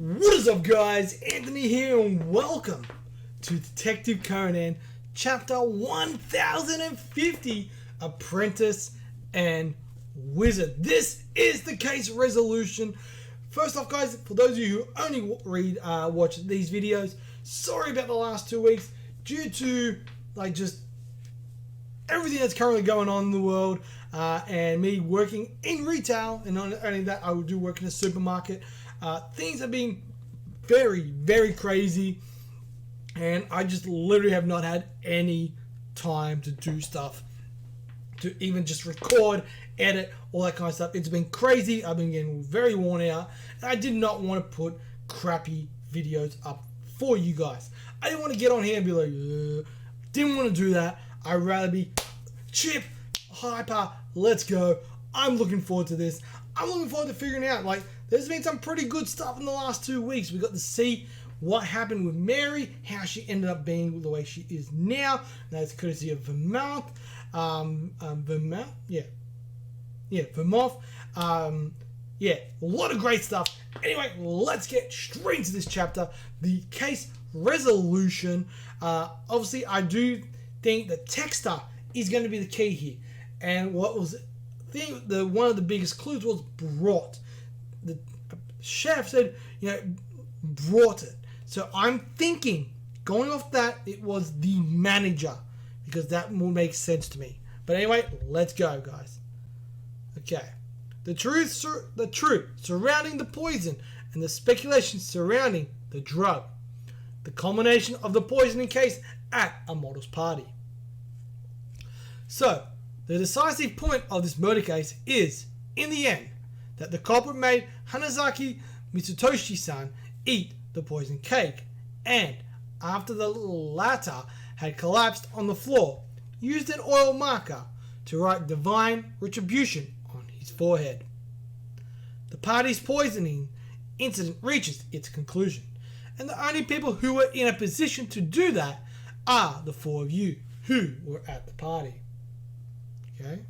What is up, guys? Anthony here, and welcome to Detective Conan, chapter 1050, Apprentice and Wizard. This is the case resolution. First off, guys, for those of you who only watch these videos, sorry about the last 2 weeks due to just everything that's currently going on in the world, and me working in retail, and not only that, I do work in a supermarket. Things have been very, very crazy, and I just literally have not had any time to do stuff, to even just record, edit, all that kind of stuff. It's been crazy. I've been getting very worn out, and I did not want to put crappy videos up for you guys. I didn't want to get on here and be like, didn't want to do that. I'd rather be chip, hyper, let's go. I'm looking forward to this. I'm looking forward to figuring out, there's been some pretty good stuff in the last 2 weeks. We got to see what happened with Mary, how she ended up being the way she is now. That's courtesy of Vermouth. Vermouth? Yeah, Vermouth. A lot of great stuff. Anyway, let's get straight into this chapter. The case resolution. Obviously, I do think that Texter is going to be the key here. And what was one of the biggest clues was brought. The chef said, brought it. So I'm thinking, going off that, it was the manager, because that will make sense to me. But anyway, let's go, guys. Okay. The truth surrounding the poison and the speculation surrounding the drug. The culmination of the poisoning case at a model's party. So, the decisive point of this murder case is, in the end, that the culprit made Hanazaki Mitsutoshi-san eat the poisoned cake, and after the latter had collapsed on the floor, used an oil marker to write divine retribution on his forehead. The party's poisoning incident reaches its conclusion, and the only people who were in a position to do that are the four of you who were at the party. Okay?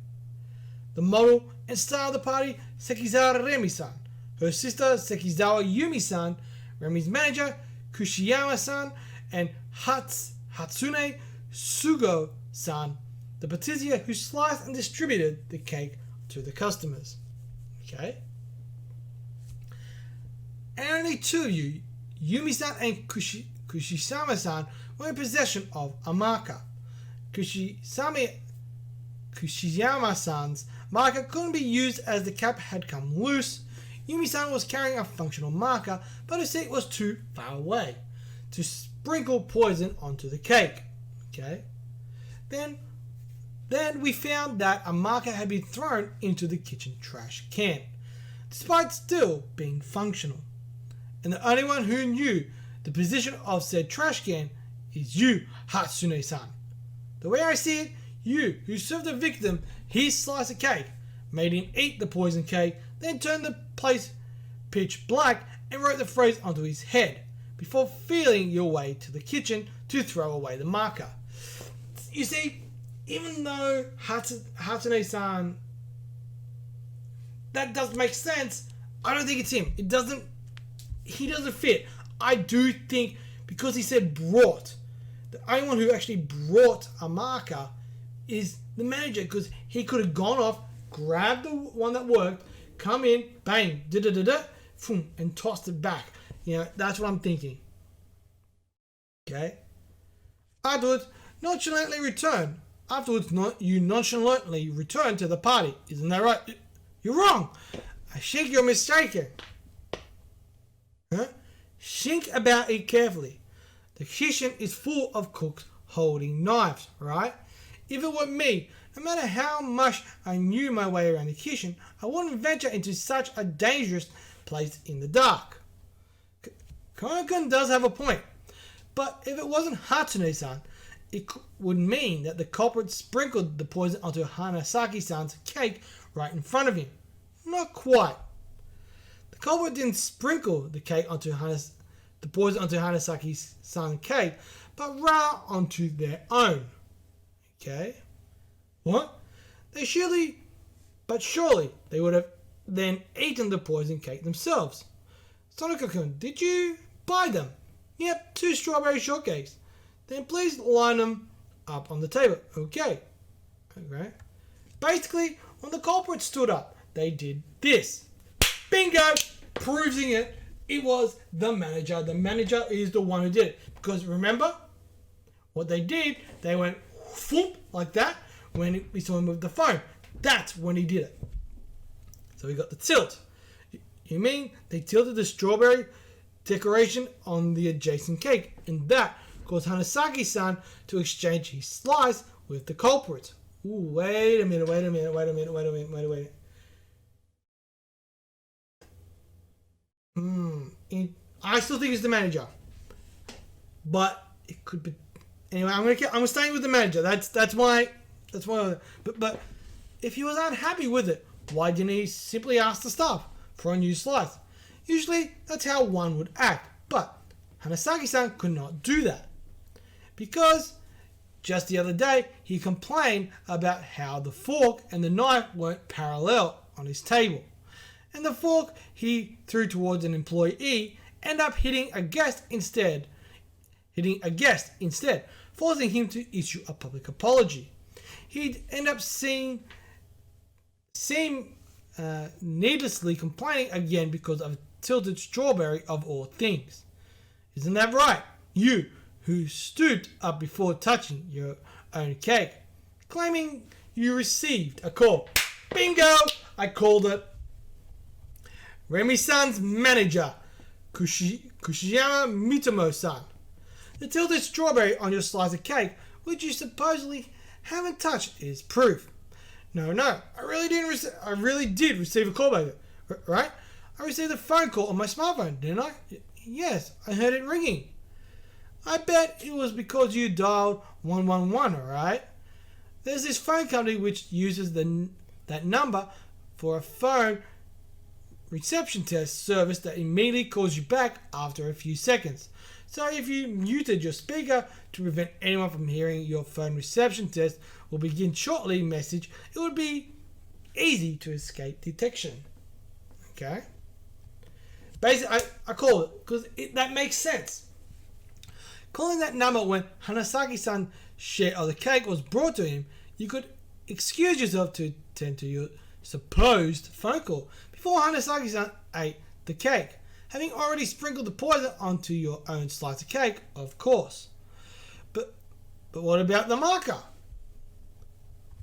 The model and star of the party, Sekizawa Remi-san, her sister Sekizawa Yumi-san, Remi's manager, Kushiyama-san, and Hatsune Sugo-san, the patissier who sliced and distributed the cake to the customers. Okay? And only two of you, Yumi-san and Kushiyama-san, were in possession of a marker. Kushiyama-san's marker couldn't be used as the cap had come loose. Yumi-san was carrying a functional marker, but her seat was too far away to sprinkle poison onto the cake. Okay? Then we found that a marker had been thrown into the kitchen trash can, despite still being functional. And the only one who knew the position of said trash can is you, Hatsune-san. The way I see it, you, who served the victim his slice of cake, made him eat the poisoned cake, then turned the place pitch black and wrote the phrase onto his head, before feeling your way to the kitchen to throw away the marker. You see, even though Hatsune-san, that does make sense, I don't think it's him. He doesn't fit. I do think, because he said brought, the only one who actually brought a marker is the manager, because he could have gone off, grabbed the one that worked, come in, bang, and tossed it back. That's what I'm thinking. Okay? Afterwards, you nonchalantly return to the party. Isn't that right? You're wrong. I think you're mistaken. Huh? Think about it carefully. The kitchen is full of cooks holding knives, right? If it were me, no matter how much I knew my way around the kitchen, I wouldn't venture into such a dangerous place in the dark. Konan does have a point, but if it wasn't Hatsune-san, it would mean that the culprit sprinkled the poison onto Hanasaki-san's cake right in front of him. Not quite. The culprit didn't sprinkle the cake onto the poison onto Hanasaki-san's cake, but rather onto their own. Okay? What? Surely they would have then eaten the poison cake themselves. Sonoko-kun, did you buy them? Yep, 2 strawberry shortcakes. Then please line them up on the table. Okay. Basically, when the culprit stood up, they did this. Bingo! Proving it. It was the manager. The manager is the one who did it. Because remember, what they did, they went whoop like that when we saw him with the phone. That's when he did it. So we got the tilt. You mean they tilted the strawberry decoration on the adjacent cake, and that caused Hanasaki-san to exchange his slice with the culprit. Ooh, wait a minute. I still think it's the manager, but it could be. Anyway, I'm staying with the manager. That's why. But if he was unhappy with it, why didn't he simply ask the staff for a new slice? Usually, that's how one would act. But Hanasaki-san could not do that because just the other day he complained about how the fork and the knife weren't parallel on his table, and the fork he threw towards an employee ended up hitting a guest instead, forcing him to issue a public apology. He'd end up needlessly complaining again because of a tilted strawberry of all things. Isn't that right? You, who stooped up before touching your own cake, claiming you received a call. Bingo! I called it. Remi-san's manager, Kushiyama Mitomo-san. The tilted strawberry on your slice of cake, which you supposedly haven't touched, is proof. No, I really did receive a call back there, right? I received a phone call on my smartphone, didn't I? Yes, I heard it ringing. I bet it was because you dialed 111, alright? There's this phone company which uses that number for a phone reception test service that immediately calls you back after a few seconds. So if you muted your speaker to prevent anyone from hearing your phone reception test will begin shortly message, it would be easy to escape detection. Okay? Basically, I call it because that makes sense. Calling that number when Hanasaki-san's share of the cake was brought to him, you could excuse yourself to attend to your supposed phone call before Hanasaki-san ate the cake, having already sprinkled the poison onto your own slice of cake, of course. But what about the marker?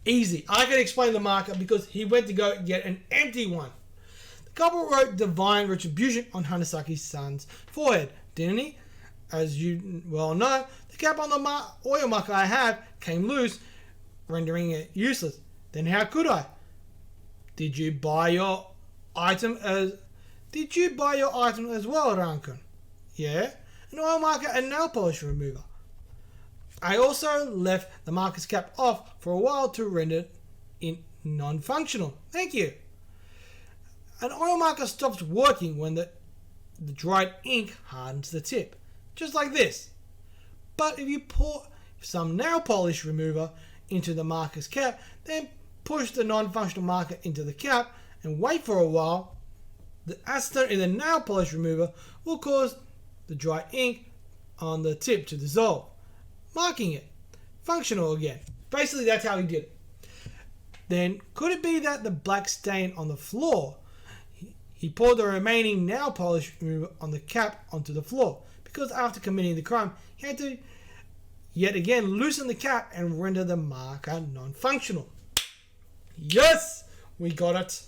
Easy. I can explain the marker because he went to go get an empty one. The couple wrote divine retribution on Hanasaki-san's forehead, didn't he? As you well know, the cap on the oil marker I have came loose, rendering it useless. Then how could I? Did you buy your item as well, Rankun? Yeah, an oil marker and nail polish remover. I also left the marker's cap off for a while to render it non-functional. Thank you. An oil marker stops working when the dried ink hardens the tip, just like this. But if you pour some nail polish remover into the marker's cap, then push the non-functional marker into the cap and wait for a while, the acetone in the nail polish remover will cause the dry ink on the tip to dissolve, marking it functional again. Basically, that's how he did it. Then, could it be that the black stain on the floor, he poured the remaining nail polish remover on the cap onto the floor, because after committing the crime, he had to yet again loosen the cap and render the marker non-functional. Yes, we got it.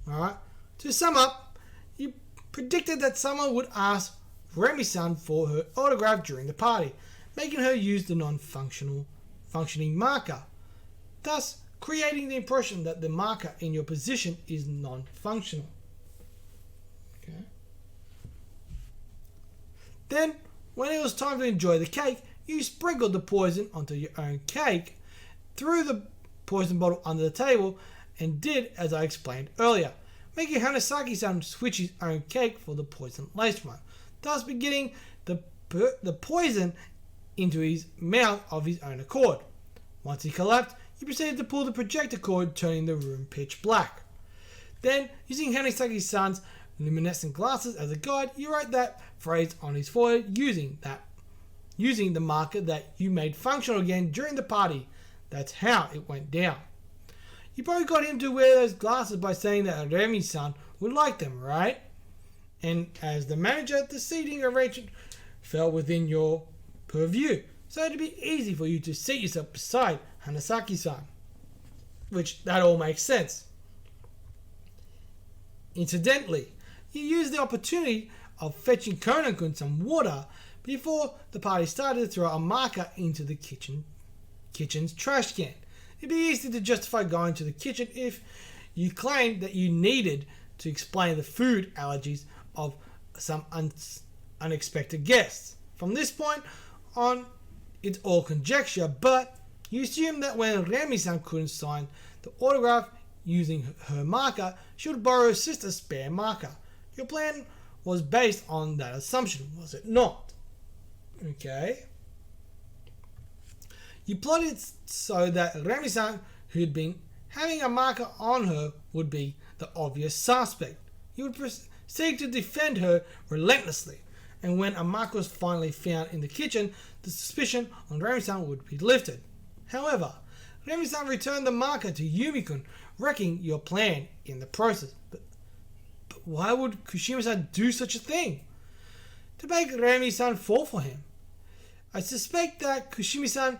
Alright, to sum up, you predicted that someone would ask Remi-san for her autograph during the party, making her use the non-functioning marker, thus creating the impression that the marker in your position is non-functional. Okay. Then, when it was time to enjoy the cake, you sprinkled the poison onto your own cake, threw the poison bottle under the table, and did as I explained earlier, making Hanasaki-san switch his own cake for the poison-laced one, thus beginning the poison into his mouth of his own accord. Once he collapsed, he proceeded to pull the projector cord, turning the room pitch black. Then, using Hanasaki-san's luminescent glasses as a guide, you wrote that phrase on his forehead using the marker that you made functional again during the party. That's how it went down. You probably got him to wear those glasses by saying that Remy-san would like them, right? And as the manager, the seating arrangement fell within your purview, so it'd be easy for you to seat yourself beside Hanasaki-san. Which, that all makes sense. Incidentally, you used the opportunity of fetching Conan-kun some water before the party started to throw a marker into the kitchen's trash can. It'd be easy to justify going to the kitchen if you claimed that you needed to explain the food allergies of some unexpected guests. From this point on, it's all conjecture, but you assume that when Remy-san couldn't sign the autograph using her marker, she would borrow her sister's spare marker. Your plan was based on that assumption, was it not? Okay. You plotted so that Remy-san, who'd been having a marker on her, would be the obvious suspect. You would proceed to defend her relentlessly, and when a marker was finally found in the kitchen, the suspicion on Remy-san would be lifted. However, Remy-san returned the marker to Yumi-kun, wrecking your plan in the process. But why would Kushima-san do such a thing? To make Remy-san fall for him. I suspect that Kushima-san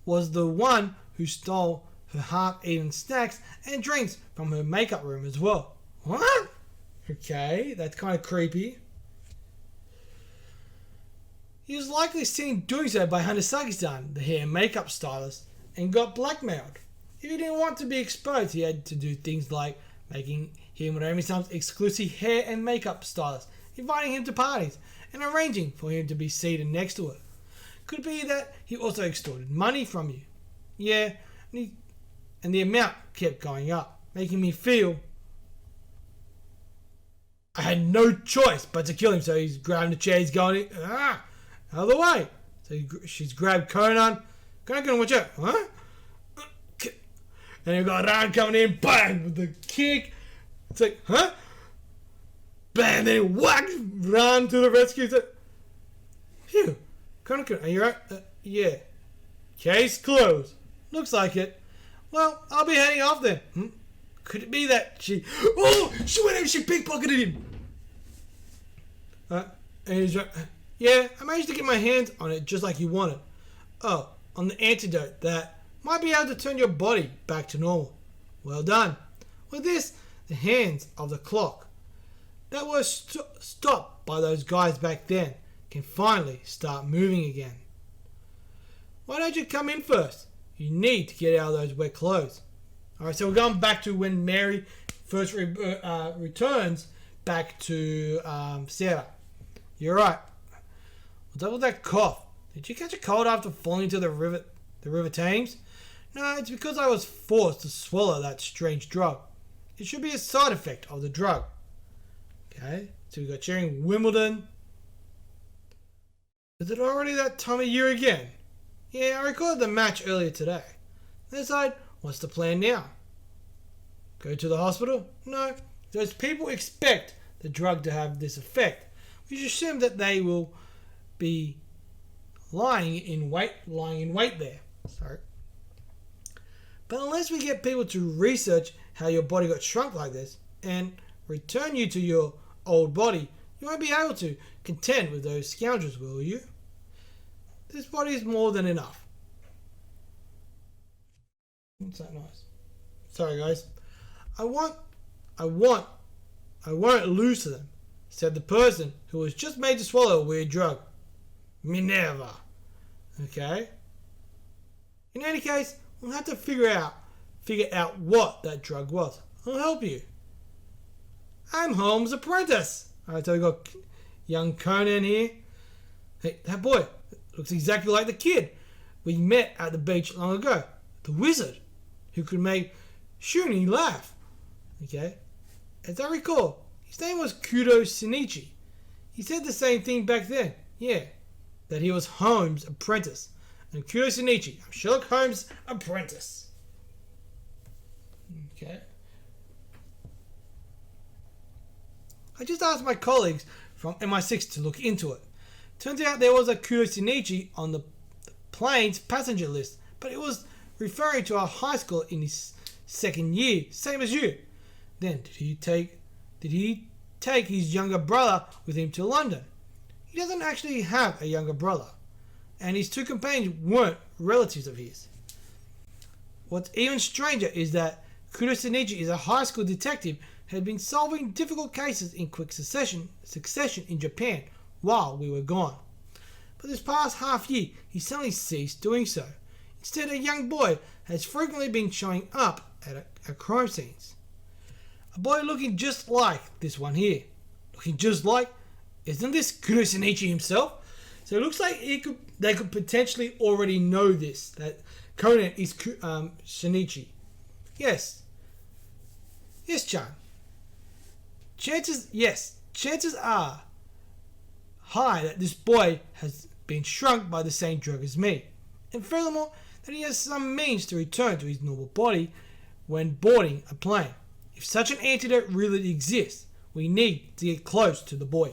was the one who stole her half-eaten snacks and drinks from her makeup room as well. What? Okay, that's kind of creepy. He was likely seen doing so by Hanasaki-san, the hair and makeup stylist, and got blackmailed. If he didn't want to be exposed, he had to do things like making him Remy-san's exclusive hair and makeup stylist, inviting him to parties, and arranging for him to be seated next to her. Could be that he also extorted money from you. Yeah, and the amount kept going up, making me feel I had no choice but to kill him. So he's grabbing the chair, he's going, out of the way. So she's grabbed Conan. Conan, watch out, huh? And you've got Ran coming in, bang, with the kick. It's like, huh? Bang, then whack, Ran to the rescue. It's like, phew. Conan, are you right? Yeah. Case closed. Looks like it. Well, I'll be heading off then. Could it be that she... Oh! She went and she pickpocketed him! And he's right. Yeah, I managed to get my hands on it just like you wanted. Oh, on the antidote that might be able to turn your body back to normal. Well done. With this, the hands of the clock that were stopped by those guys back then can finally start moving again. Why don't you come in first? You need to get out of those wet clothes. Alright, so we're going back to when Mary first returns back to Sarah. You're right. What's up with that cough? Did you catch a cold after falling into the river Thames? No, it's because I was forced to swallow that strange drug. It should be a side effect of the drug. Okay, so we got cheering Wimbledon. Is it already that time of year again? Yeah, I recorded the match earlier today. This side, what's the plan now? Go to the hospital? No, those people expect the drug to have this effect. We should assume that they will be lying in wait there. Sorry. But unless we get people to research how your body got shrunk like this and return you to your old body, you won't be able to contend with those scoundrels, will you? This body is more than enough. What's that noise? Sorry, guys. I won't lose to them, said the person who was just made to swallow a weird drug. Minerva. Okay? In any case, we'll have to figure out what that drug was. I'll help you. I'm Holmes' apprentice. Alright, so we got young Conan here. Hey, that boy looks exactly like the kid we met at the beach long ago. The wizard who could make Shuni laugh. Okay? As I recall, his name was Kudo Shinichi. He said the same thing back then. Yeah. That he was Holmes' apprentice. And Kudo Shinichi, I'm Sherlock Holmes' apprentice. Okay. I just asked my colleagues from MI6 to look into it. Turns out there was a Kudo Shinichi on the plane's passenger list, but it was referring to a high school in his second year, same as you. Then did he take his younger brother with him to London? He doesn't actually have a younger brother, and his two companions weren't relatives of his. What's even stranger is that Kudo Shinichi is a high school detective who had been solving difficult cases in quick succession in Japan while we were gone. But this past half year, he suddenly ceased doing so. Instead, a young boy has frequently been showing up at crime scenes. A boy looking just like this one here. Looking just like, isn't this Kudo Shinichi himself? So it looks like they could potentially already know this, that Conan is Shinichi. Yes. Yes, Chan. Chances are high that this boy has been shrunk by the same drug as me. And furthermore, that he has some means to return to his normal body when boarding a plane. If such an antidote really exists, we need to get close to the boy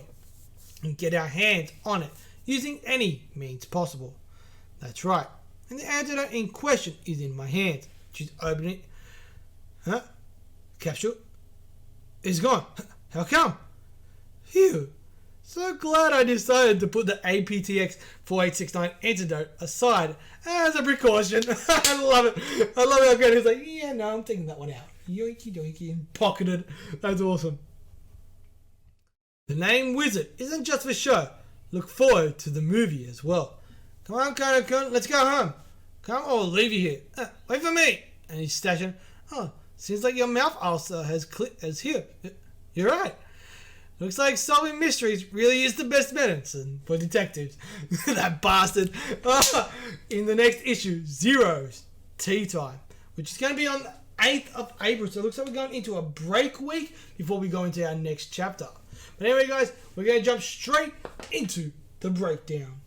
and get our hands on it using any means possible. That's right. And the antidote in question is in my hands. She's opening it. Huh? Capsule is gone. How come? Phew. So glad I decided to put the APTX 4869 antidote aside as a precaution. I love it. I love how good he's like, yeah, no, I'm taking that one out. Yoinky doinky and pocketed. That's awesome. The name Wizard isn't just for show. Look forward to the movie as well. Come on, Conan, let's go home. Come, or I'll leave you here. Wait for me. And he's stashing. Oh, seems like your mouth ulcer has healed. You're right. Looks like solving mysteries really is the best medicine for detectives. That bastard. In the next issue, Zero's Tea Time, which is going to be on the 8th of April. So it looks like we're going into a break week before we go into our next chapter. But anyway, guys, we're going to jump straight into the breakdown.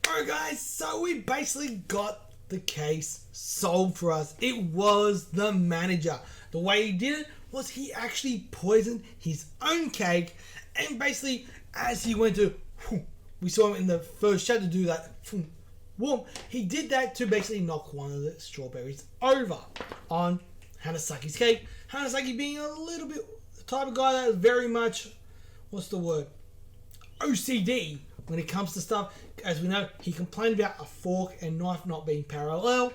Alright guys, so we basically got the case solved for us. It was the manager. The way he did it was he actually poisoned his own cake, and basically as he went to, we saw him in the first chapter do that, he did that to basically knock one of the strawberries over on Hanasaki's cake. Hanasaki being a little bit the type of guy that is very much, what's the word, OCD when it comes to stuff. As we know, he complained about a fork and knife not being parallel.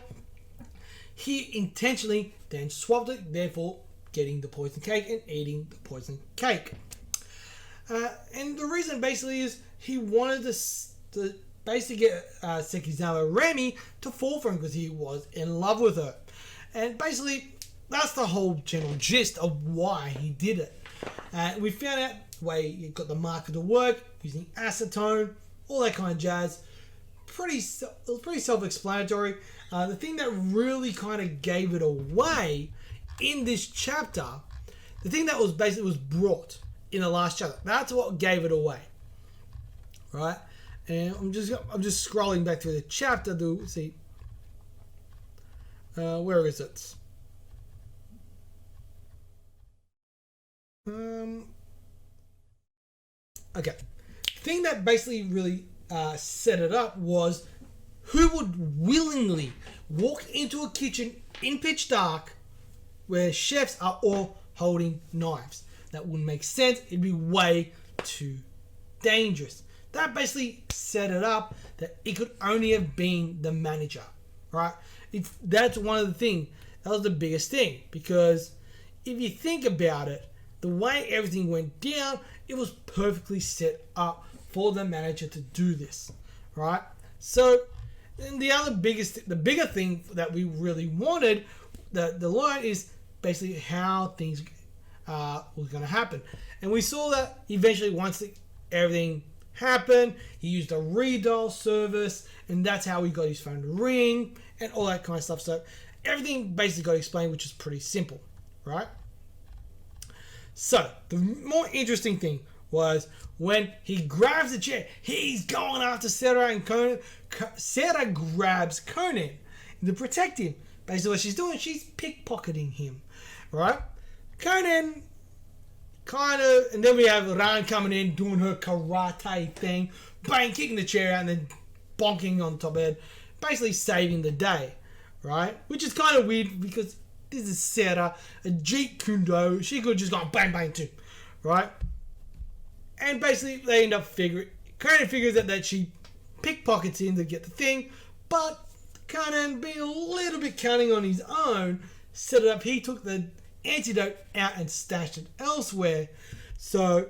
He intentionally then swapped it, therefore getting the poison cake and eating the poison cake. And the reason basically is he wanted to basically get Sekizawa Remi to fall for him because he was in love with her. And basically, that's the whole general gist of why he did it. We found out the way he got the marker to work, using acetone, all that kind of jazz. It was pretty self-explanatory. The thing that really kind of gave it away in this chapter, the thing that was basically was brought in the last chapter, that's what gave it away, right? And I'm just scrolling back through the chapter to see where is it? Okay. Thing that basically really set it up was who would willingly walk into a kitchen in pitch dark where chefs are all holding knives. That wouldn't make sense. It'd be way too dangerous. That basically set it up that it could only have been the manager, right? That's one of the things. That was the biggest thing, because if you think about it, the way everything went down, it was perfectly set up for the manager to do this, right? So, and the bigger thing that we really wanted the learn is basically how things was going to happen. And we saw that eventually once everything happened, he used a redial service, and that's how he got his phone to ring and all that kind of stuff. So everything basically got explained, which is pretty simple, right? So the more interesting thing was when he grabs the chair. He's going after Sarah, and Conan. Sarah grabs Conan to protect him. Basically what she's doing, she's pickpocketing him. Right? Conan kind of, and then we have Ran coming in doing her karate thing, bang, kicking the chair out and then bonking on top of it, basically saving the day, right? Which is kind of weird because this is Sarah, a Jeet Kudo. She could have just gone bang bang too, right? And basically they end up Conan figures out that she pickpockets him to get the thing, but Conan, being a little bit cunning on his own, set it up. He took the antidote out and stashed it elsewhere, so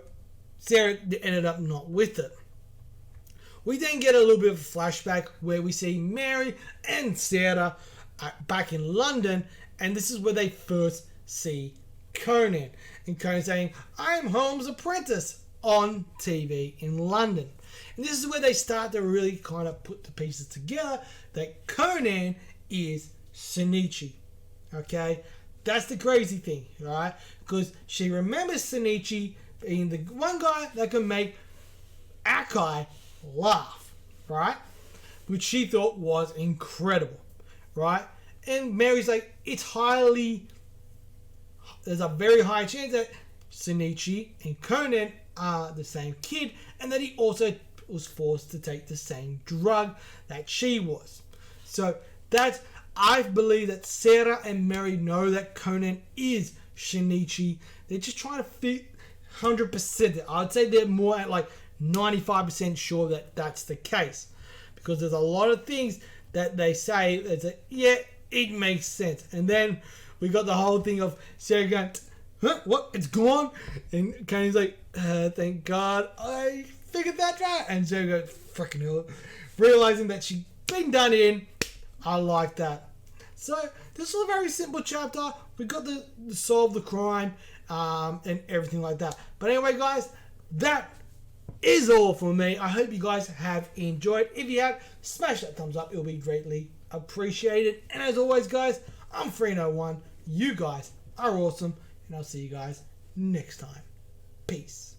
Sarah ended up not with it. We then get a little bit of a flashback where we see Mary and Sarah back in London, and this is where they first see Conan, and Conan saying, "I'm Holmes' apprentice," on TV in London. And this is where they start to really kind of put the pieces together that Conan is Shinichi. Okay? That's the crazy thing, right? Because she remembers Shinichi being the one guy that can make Akai laugh, right? Which she thought was incredible, right? And Mary's like, there's a very high chance that Shinichi and Conan are the same kid, and that he also was forced to take the same drug that she was. So I believe that Sarah and Mary know that Conan is Shinichi. They're just trying to fit 100%. I'd say they're more at like 95% sure that that's the case. Because there's a lot of things that they say that yeah, it makes sense. And then we got the whole thing of Sarah going, "Huh? What? It's gone?" And Conan's like, "Thank God I figured that out." And Sarah goes, "Freaking hell." Realizing that she'd been done in. I like that. So this was a very simple chapter. We got to solve the crime and everything like that. But anyway, guys, that is all for me. I hope you guys have enjoyed. If you have, smash that thumbs up. It'll be greatly appreciated. And as always, guys, I'm Free01. You guys are awesome. And I'll see you guys next time. Peace.